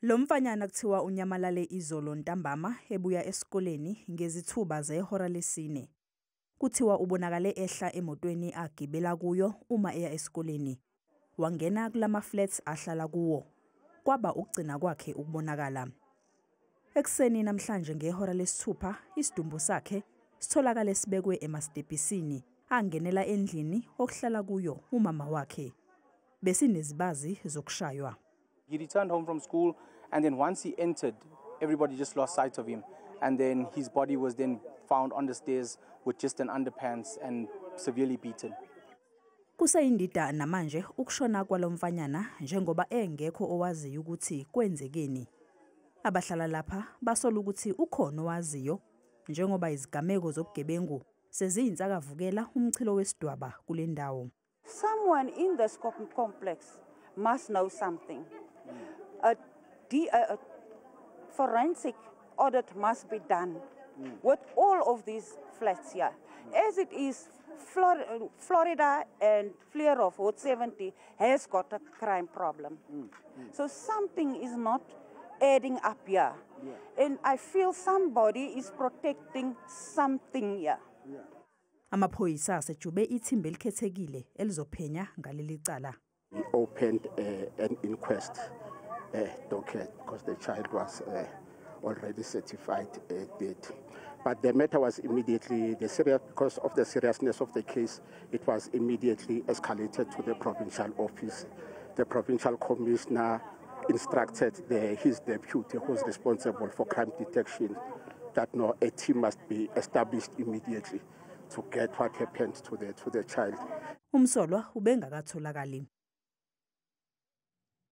Lo mfanyana kuthiwa unyamalale izolo ntambama ebuya esikoleni ngezithuba zehora lesine. Kuthiwa ubonakale ehla emotweni agibela kuyo uma eya esikoleni. Wangena kulama flats ahlala kuwo. Kwaba ukugcina kwakhe ukubonakala. Ekuseni namhlanje ngehora lesithupha, Isidumbu sakhe sitholakale sibekwe emastebhisini angenela endlini okuhlala kuyo umama wakhe. Besinezibazi zokushaywa. He returned home from school, and then once he entered, everybody just lost sight of him. And then his body was then found on the stairs with just an underpants and severely beaten. Kusayindida namanje ukushona kwalomfanyana njengoba engekho owazi ukuthi kwenzekeni. Abahlala lapha basola ukuthi ukhona owaziyo njengoba izigameko zobugebengu seziyinsakavukela umchilo wesidwaba kule ndawo. Someone in this complex must know something. A forensic audit must be done with all of these flats here. As it is, Florida and Fleuhorf, Ward 70, has got a crime problem. So something is not adding up here. And I feel somebody is protecting something here. Amaphoyisa asejube ithimba elikhethekile elizophenya ngaleli cala. We opened an inquest docket because the child was already certified dead. But the matter was immediately, because of the seriousness of the case, it was immediately escalated to the provincial office. The provincial commissioner instructed his deputy, who was responsible for crime detection, that a team must be established immediately to get what happened to the child. Umsolwa ubengakatholakali.